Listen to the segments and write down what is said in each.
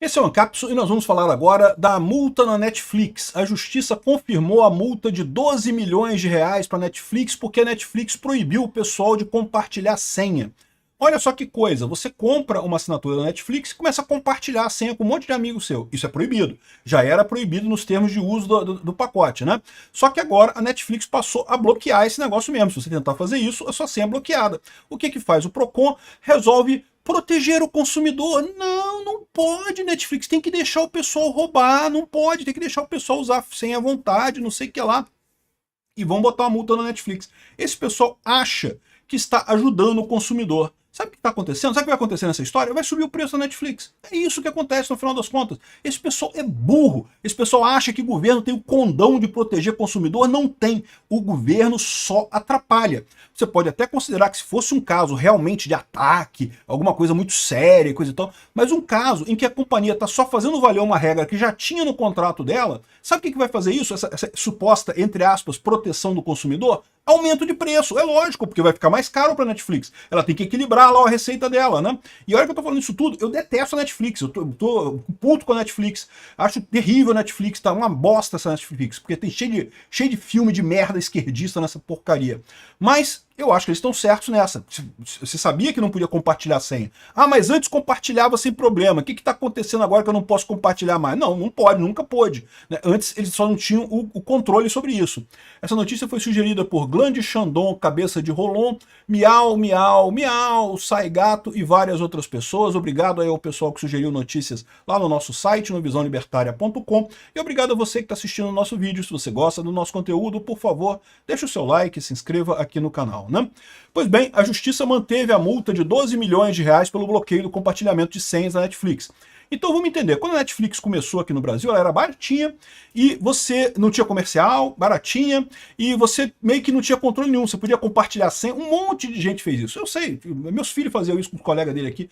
Esse é o Ancapsu e nós vamos falar agora da multa na Netflix. A justiça confirmou a multa de 12 milhões de reais para a Netflix porque a Netflix proibiu o pessoal de compartilhar senha. Olha só que coisa, você compra uma assinatura da Netflix e começa a compartilhar a senha com um monte de amigo seu. Isso é proibido. Já era proibido nos termos de uso do pacote, né? Só que agora a Netflix passou a bloquear esse negócio mesmo. Se você tentar fazer isso, a sua senha é bloqueada. O que que faz? O Procon resolve proteger o consumidor. Não pode, Netflix, tem que deixar o pessoal roubar, não pode, tem que deixar o pessoal usar sem à vontade, não sei o que lá. E vão botar uma multa na Netflix. Esse pessoal acha que está ajudando o consumidor. Sabe o que está acontecendo? Sabe o que vai acontecer nessa história? Vai subir o preço da Netflix. É isso que acontece no final das contas. Esse pessoal é burro. Esse pessoal acha que o governo tem o condão de proteger o consumidor. Não tem. O governo só atrapalha. Você pode até considerar que se fosse um caso realmente de ataque, alguma coisa muito séria, coisa e tal, mas um caso em que a companhia está só fazendo valer uma regra que já tinha no contrato dela, sabe o que vai fazer isso? Essa suposta, entre aspas, proteção do consumidor? Aumento de preço, é lógico, porque vai ficar mais caro para a Netflix. Ela tem que equilibrar lá a receita dela, né? E olha que eu tô falando isso tudo, eu detesto a Netflix, eu tô puto com a Netflix, acho terrível a Netflix, tá uma bosta essa Netflix, porque tem cheio de filme de merda esquerdista nessa porcaria. Mas eu acho que eles estão certos nessa. Você sabia que não podia compartilhar a senha? Ah, mas antes compartilhava sem problema. O que está acontecendo agora que eu não posso compartilhar mais? Não pode, nunca pôde. Antes eles só não tinham o controle sobre isso. Essa notícia foi sugerida por Glande Chandon, Cabeça de Rolon, Miau, Miau, Miau, Sai Gato e várias outras pessoas. Obrigado aí ao pessoal que sugeriu notícias lá no nosso site, no visãolibertaria.com. E obrigado a você que está assistindo o nosso vídeo. Se você gosta do nosso conteúdo, por favor, deixa o seu like e se inscreva aqui no canal. Né? Pois bem, a justiça manteve a multa de 12 milhões de reais pelo bloqueio do compartilhamento de senhas da Netflix. Então vamos entender, quando a Netflix começou aqui no Brasil, ela era baratinha e você não tinha comercial, baratinha, e você meio que não tinha controle nenhum, você podia compartilhar senha, um monte de gente fez isso. Eu sei, meus filhos faziam isso com os colegas dele aqui,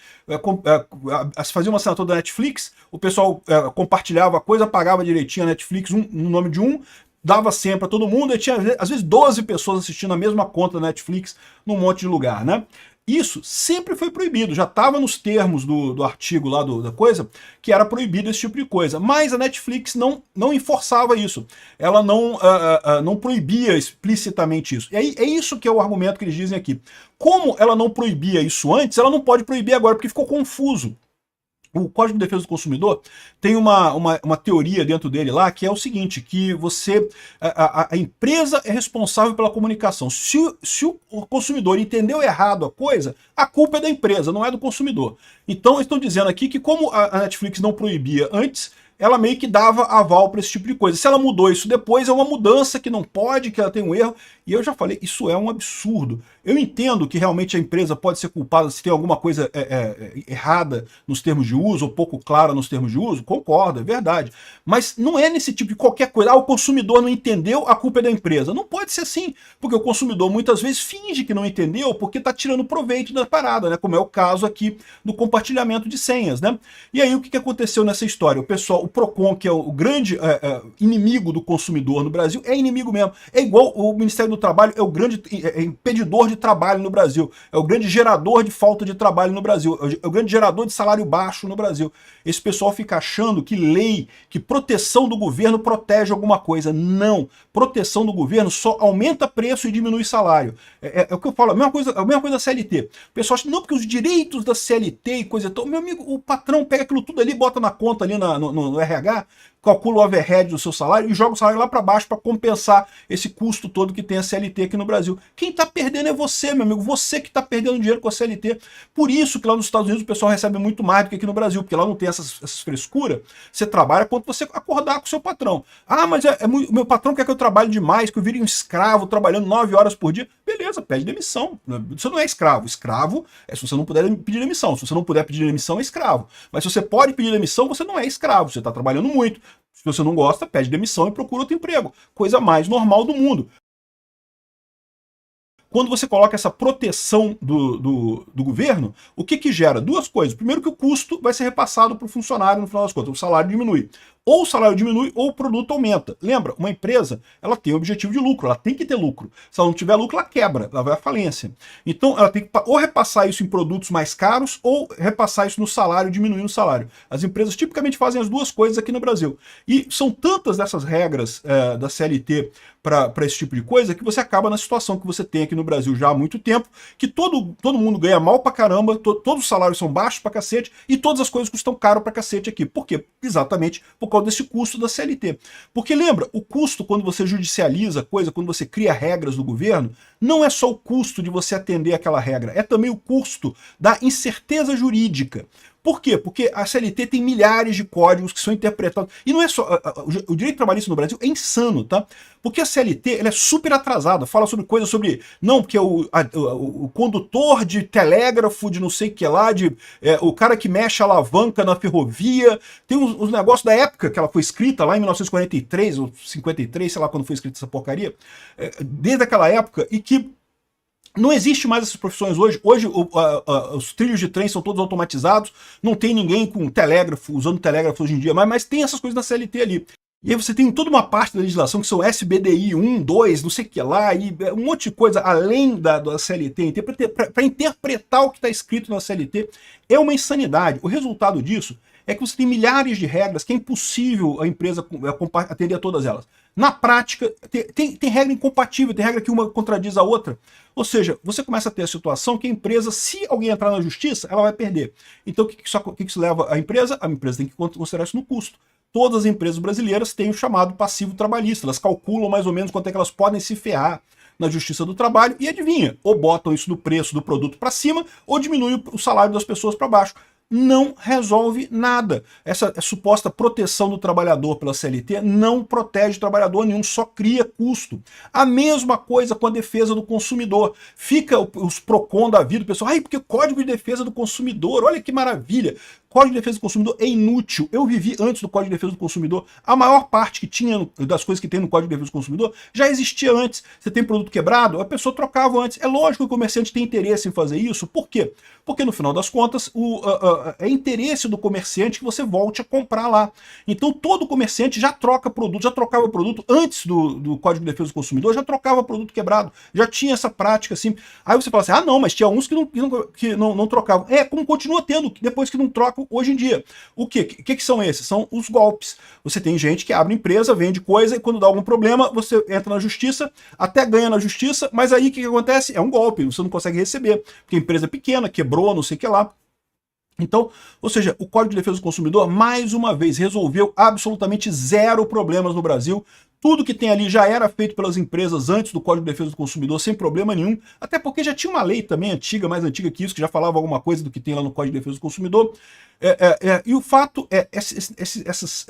fazia uma assinatura da Netflix, o pessoal compartilhava a coisa, pagava direitinho a Netflix no nome de um, dava senha para todo mundo, e tinha às vezes 12 pessoas assistindo a mesma conta da Netflix num monte de lugar, né? Isso sempre foi proibido, já estava nos termos do artigo lá da coisa, que era proibido esse tipo de coisa. Mas a Netflix não enforçava isso, ela não proibia explicitamente isso. E aí é isso que é o argumento que eles dizem aqui. Como ela não proibia isso antes, ela não pode proibir agora, porque ficou confuso. O Código de Defesa do Consumidor tem uma teoria dentro dele lá que é o seguinte, que a empresa é responsável pela comunicação. Se o consumidor entendeu errado a coisa, a culpa é da empresa, não é do consumidor. Então eles estão dizendo aqui que como a Netflix não proibia antes, ela meio que dava aval para esse tipo de coisa. Se ela mudou isso depois, é uma mudança que não pode, que ela tem um erro. E eu já falei, isso é um absurdo. Eu entendo que realmente a empresa pode ser culpada se tem alguma coisa errada nos termos de uso, ou pouco clara nos termos de uso, concordo, é verdade. Mas não é nesse tipo de qualquer coisa. Ah, o consumidor não entendeu, a culpa é da empresa. Não pode ser assim, porque o consumidor muitas vezes finge que não entendeu porque está tirando proveito da parada, né? Como é o caso aqui do compartilhamento de senhas, né? E aí o que aconteceu nessa história? O Procon, que é o grande inimigo do consumidor no Brasil, é inimigo mesmo. É igual o Ministério do Trabalho, é o grande impedidor de trabalho no Brasil, é o grande gerador de falta de trabalho no Brasil, é o grande gerador de salário baixo no Brasil. Esse pessoal fica achando que lei, que proteção do governo protege alguma coisa. Não. Proteção do governo só aumenta preço e diminui salário. É o que eu falo, a mesma coisa da CLT. O pessoal acha, não, porque os direitos da CLT e coisa e tal. Meu amigo, o patrão pega aquilo tudo ali, bota na conta ali no RH, calcula o overhead do seu salário e joga o salário lá para baixo para compensar esse custo todo que tem a CLT aqui no Brasil. Quem está perdendo é você, meu amigo, você que está perdendo dinheiro com a CLT. Por isso que lá nos Estados Unidos o pessoal recebe muito mais do que aqui no Brasil, porque lá não tem essas frescuras. Você trabalha quando você acordar com o seu patrão. Ah, mas o meu patrão quer que eu trabalhe demais, que eu vire um escravo trabalhando 9 horas por dia. Beleza, pede demissão. Você não é escravo. Escravo é se você não puder pedir demissão. Se você não puder pedir demissão, é escravo. Mas se você pode pedir demissão, você não é escravo. Você está trabalhando muito. Se você não gosta, pede demissão e procura outro emprego. Coisa mais normal do mundo. Quando você coloca essa proteção do governo, o que gera? Duas coisas. Primeiro que o custo vai ser repassado para o funcionário no final das contas, o salário diminui. ou o salário diminui ou o produto aumenta. Lembra, uma empresa, ela tem o objetivo de lucro, ela tem que ter lucro. Se ela não tiver lucro, ela quebra, ela vai à falência. Então ela tem que ou repassar isso em produtos mais caros ou repassar isso no salário, diminuindo o salário. As empresas tipicamente fazem as duas coisas aqui no Brasil. E são tantas dessas regras da CLT para esse tipo de coisa que você acaba na situação que você tem aqui no Brasil já há muito tempo, que todo mundo ganha mal pra caramba, todos os salários são baixos pra cacete e todas as coisas custam caro pra cacete aqui. Por quê? Exatamente por causa desse custo da CLT. Porque lembra, o custo quando você judicializa coisa, quando você cria regras do governo, não é só o custo de você atender aquela regra, é também o custo da incerteza jurídica. Por quê? Porque a CLT tem milhares de códigos que são interpretados. E não é só. O direito trabalhista no Brasil é insano, tá? Porque a CLT ela é super atrasada, fala sobre coisas sobre. Não, porque o condutor de telégrafo, de não sei o que lá, o cara que mexe a alavanca na ferrovia. Tem os negócios da época que ela foi escrita, lá em 1943 ou 53, sei lá quando foi escrita essa porcaria. Desde aquela época, e que. Não existe mais essas profissões hoje. Hoje os trilhos de trem são todos automatizados, não tem ninguém com telégrafo, usando telégrafo hoje em dia, mas tem essas coisas na CLT ali. E aí você tem toda uma parte da legislação que são SBDI 1, 2, não sei o que lá, e um monte de coisa além da CLT, para interpretar o que está escrito na CLT. É uma insanidade. O resultado disso é que você tem milhares de regras que é impossível a empresa atender a todas elas. Na prática, tem regra incompatível, tem regra que uma contradiz a outra. Ou seja, você começa a ter a situação que a empresa, se alguém entrar na justiça, ela vai perder. Então o que isso leva a empresa? A empresa tem que considerar isso no custo. Todas as empresas brasileiras têm o chamado passivo trabalhista, elas calculam mais ou menos quanto é que elas podem se ferrar na Justiça do Trabalho e adivinha, ou botam isso do preço do produto para cima ou diminui o salário das pessoas para baixo. Não resolve nada. Essa suposta proteção do trabalhador pela CLT não protege trabalhador nenhum, só cria custo. A mesma coisa com a defesa do consumidor. Fica os PROCON da vida, o pessoal, porque Código de Defesa do Consumidor, olha que maravilha. Código de Defesa do Consumidor é inútil. Eu vivi antes do Código de Defesa do Consumidor. A maior parte que tinha das coisas que tem no Código de Defesa do Consumidor já existia antes. Você tem produto quebrado, a pessoa trocava antes. É lógico que o comerciante tem interesse em fazer isso. Por quê? Porque no final das contas é interesse do comerciante que você volte a comprar lá. Então todo comerciante já troca produto, já trocava produto antes do Código de Defesa do Consumidor, já trocava produto quebrado. Já tinha essa prática assim. Aí você fala assim, não, mas tinha uns que não trocavam. Como continua tendo, depois que não trocam hoje em dia. O que são esses? São os golpes. Você tem gente que abre empresa, vende coisa e quando dá algum problema, você entra na justiça, até ganha na justiça, mas aí o que acontece? É um golpe, você não consegue receber, porque a empresa é pequena, quebrou, não sei o que lá. Então, ou seja, o Código de Defesa do Consumidor, mais uma vez, resolveu absolutamente zero problemas no Brasil. Tudo que tem ali já era feito pelas empresas antes do Código de Defesa do Consumidor, sem problema nenhum, até porque já tinha uma lei também antiga, mais antiga que isso, que já falava alguma coisa do que tem lá no Código de Defesa do Consumidor. E o fato é, essas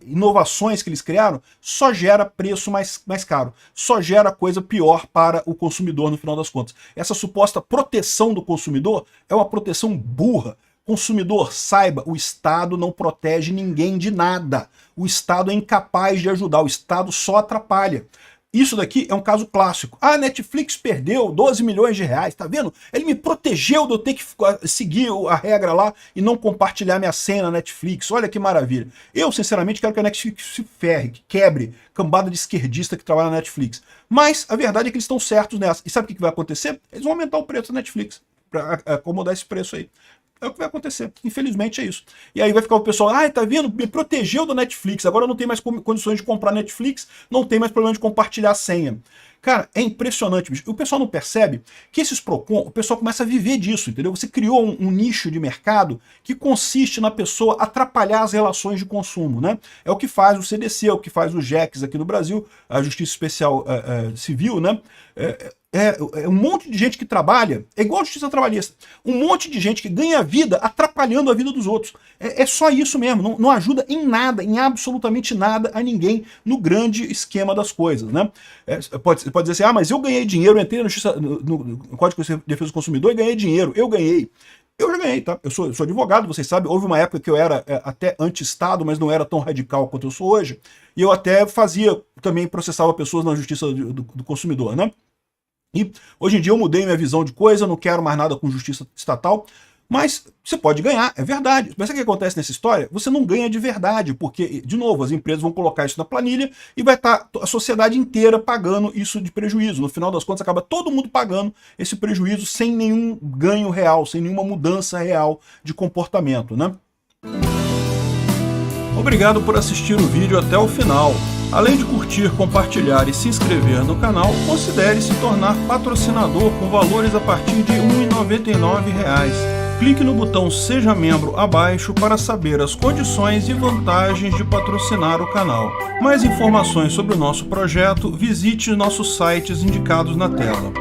inovações que eles criaram só gera preço mais caro, só gera coisa pior para o consumidor no final das contas. Essa suposta proteção do consumidor é uma proteção burra. Consumidor, saiba, o Estado não protege ninguém de nada. O Estado é incapaz de ajudar, o Estado só atrapalha. Isso daqui é um caso clássico. A Netflix perdeu 12 milhões de reais, tá vendo? Ele me protegeu de eu ter que seguir a regra lá e não compartilhar minha senha na Netflix. Olha que maravilha. Eu, sinceramente, quero que a Netflix se ferre, que quebre, cambada de esquerdista que trabalha na Netflix. Mas a verdade é que eles estão certos nessa. E sabe o que vai acontecer? Eles vão aumentar o preço da Netflix para acomodar esse preço aí. É o que vai acontecer. Infelizmente é isso. E aí vai ficar o pessoal, tá vendo? Me protegeu da Netflix, agora não tem mais condições de comprar Netflix, não tem mais problema de compartilhar a senha. Cara, é impressionante, bicho. O pessoal não percebe que esses PROCON, o pessoal começa a viver disso, entendeu? Você criou um nicho de mercado que consiste na pessoa atrapalhar as relações de consumo, né? É o que faz o CDC, é o que faz o JECS aqui no Brasil, a Justiça Especial Civil, né? Um monte de gente que trabalha, é igual a justiça trabalhista, um monte de gente que ganha vida atrapalhando a vida dos outros. É só isso mesmo, não ajuda em nada, em absolutamente nada a ninguém no grande esquema das coisas, né? Pode dizer assim, mas eu ganhei dinheiro, eu entrei no Código de Defesa do Consumidor e ganhei dinheiro, eu ganhei. Eu já ganhei, tá? Eu sou advogado, vocês sabem, houve uma época que eu era até anti-Estado, mas não era tão radical quanto eu sou hoje, e eu até também processava pessoas na justiça do consumidor, né? E hoje em dia eu mudei minha visão de coisa, não quero mais nada com justiça estatal, Mas você pode ganhar, é verdade. Mas sabe o que acontece nessa história? Você não ganha de verdade, porque, de novo, as empresas vão colocar isso na planilha e vai estar a sociedade inteira pagando isso de prejuízo. No final das contas, acaba todo mundo pagando esse prejuízo sem nenhum ganho real, sem nenhuma mudança real de comportamento, né? Obrigado por assistir o vídeo até o final. Além de curtir, compartilhar e se inscrever no canal, considere se tornar patrocinador com valores a partir de R$ 1,99. Clique no botão Seja Membro abaixo para saber as condições e vantagens de patrocinar o canal. Mais informações sobre o nosso projeto, visite nossos sites indicados na tela.